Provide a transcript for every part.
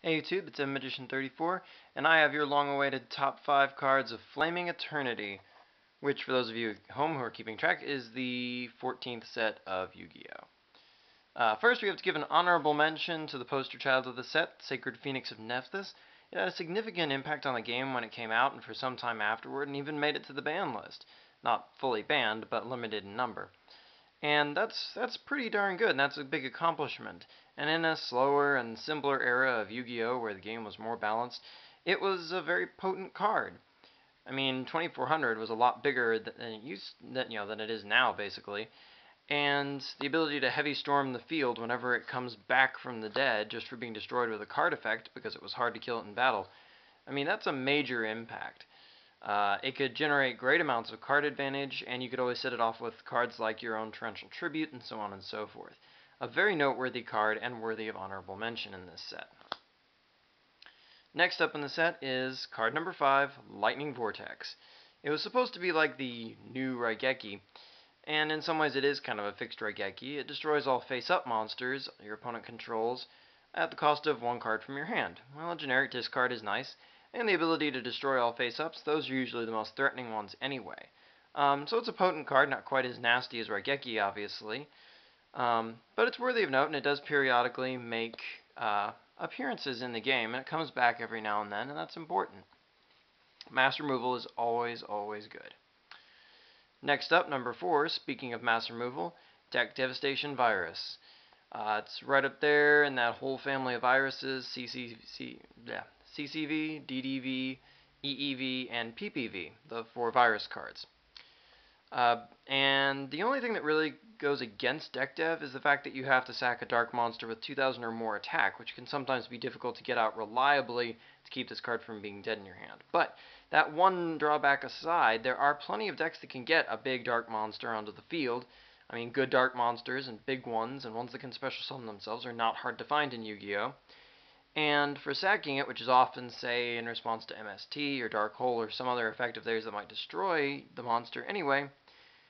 Hey YouTube, it's Magician34, and I have your long-awaited top 5 cards of Flaming Eternity, which for those of you at home who are keeping track is the 14th set of Yu-Gi-Oh! First, we have to give an honorable mention to the poster child of the set, Sacred Phoenix of Nephthys. It had a significant impact on the game when it came out and for some time afterward, and even made it to the ban list. Not fully banned, but limited in number. And that's pretty darn good, and that's a big accomplishment. And in a slower and simpler era of Yu-Gi-Oh! Where the game was more balanced, it was a very potent card. I mean, 2400 was a lot bigger than it is now, basically. And the ability to heavy storm the field whenever it comes back from the dead just for being destroyed with a card effect because it was hard to kill it in battle. I mean, that's a major impact. It could generate great amounts of card advantage, and you could always set it off with cards like your own Torrential Tribute and so on and so forth. A very noteworthy card and worthy of honorable mention in this set. Next up in the set is card number 5, Lightning Vortex. It was supposed to be like the new Raigeki, and in some ways it is kind of a fixed Raigeki. It destroys all face-up monsters your opponent controls at the cost of 1 card from your hand. Well, a generic discard is nice, and the ability to destroy all face-ups, those are usually the most threatening ones anyway. So it's a potent card, not quite as nasty as Raigeki, obviously. But it's worthy of note, and it does periodically make appearances in the game, and it comes back every now and then, and that's important. Mass removal is always, always good. Next up, number 4, speaking of mass removal, Deck Devastation Virus. It's right up there in that whole family of viruses, CCV, DDV, EEV, and PPV, the 4 virus cards. And the only thing that really goes against deck dev is the fact that you have to sack a dark monster with 2000 or more attack, which can sometimes be difficult to get out reliably to keep this card from being dead in your hand. But that one drawback aside, there are plenty of decks that can get a big dark monster onto the field. I mean, good dark monsters and big ones, and ones that can special summon themselves, are not hard to find in Yu-Gi-Oh! And for sacking it, which is often, say, in response to MST or Dark Hole or some other effect of theirs that might destroy the monster anyway,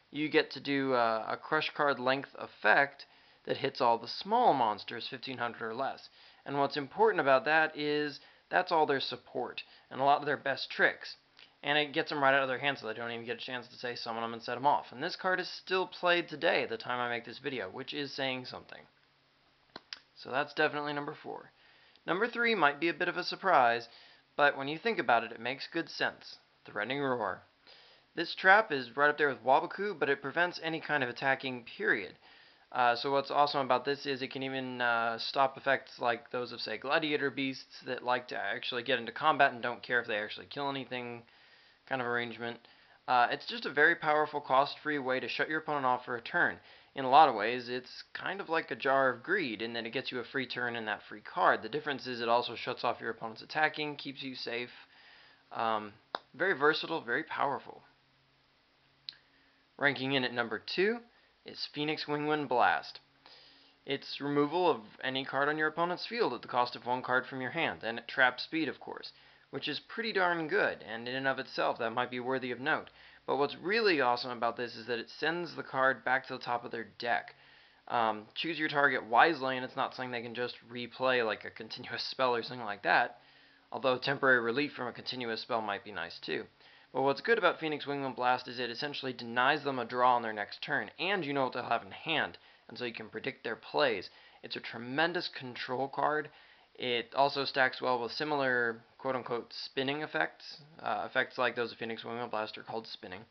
you get to do a crush card length effect that hits all the small monsters, 1500 or less. And what's important about that is that's all their support and a lot of their best tricks. And it gets them right out of their hands so they don't even get a chance to say summon them and set them off. And this card is still played today at the time I make this video, which is saying something. So that's definitely number 4. Number 3 might be a bit of a surprise, but when you think about it, it makes good sense. Threatening Roar. This trap is right up there with Waboku, but it prevents any kind of attacking, period. So what's awesome about this is it can even stop effects like those of, say, Gladiator Beasts that like to actually get into combat and don't care if they actually kill anything kind of arrangement. It's just a very powerful, cost-free way to shut your opponent off for a turn. In a lot of ways, it's kind of like a Jar of Greed in that it gets you a free turn and that free card. The difference is it also shuts off your opponent's attacking, keeps you safe. Very versatile, very powerful. Ranking in at number 2 is Phoenix Wingman Blast. It's removal of any card on your opponent's field at the cost of 1 card from your hand, and at trap speed, of course, which is pretty darn good, and in and of itself that might be worthy of note. But what's really awesome about this is that it sends the card back to the top of their deck. Choose your target wisely, and it's not something they can just replay like a continuous spell or something like that, although temporary relief from a continuous spell might be nice too. But what's good about Phoenix Wingman Blast is it essentially denies them a draw on their next turn, and you know what they'll have in hand, and so you can predict their plays. It's a tremendous control card. It also stacks well with similar quote-unquote spinning effects. Effects like those of Phoenix Wingman Blast are called spinning,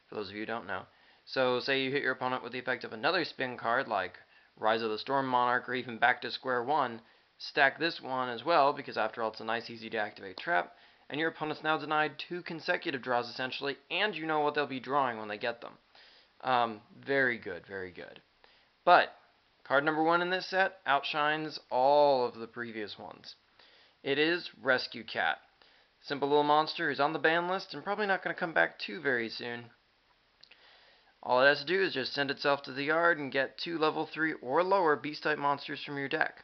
for those of you who don't know. So say you hit your opponent with the effect of another spin card like Rise of the Storm Monarch or even Back to Square One, stack this one as well, because after all it's a nice easy to activate trap, and your opponent's now denied 2 consecutive draws essentially, and you know what they'll be drawing when they get them. Very good, very good. But card number 1 in this set outshines all of the previous ones. It is Rescue Cat. Simple little monster who's on the ban list and probably not going to come back too very soon. All it has to do is just send itself to the yard and get 2 level 3 or lower beast-type monsters from your deck.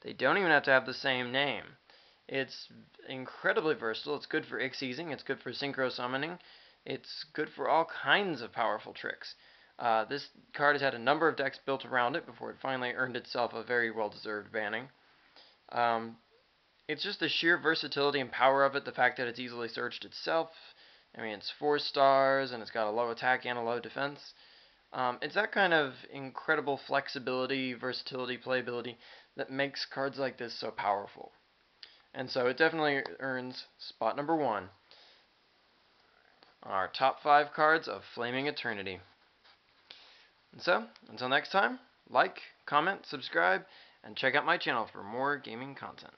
They don't even have to have the same name. It's incredibly versatile. It's good for X-easing. It's good for synchro summoning. It's good for all kinds of powerful tricks. This card has had a number of decks built around it before it finally earned itself a very well-deserved banning. it's just the sheer versatility and power of it, the fact that it's easily searched itself. I mean, it's 4 stars and it's got a low attack and a low defense. It's that kind of incredible flexibility, versatility, playability that makes cards like this so powerful. And so it definitely earns spot number 1 on our top 5 cards of Flaming Eternity. And so, until next time, like, comment, subscribe, and check out my channel for more gaming content.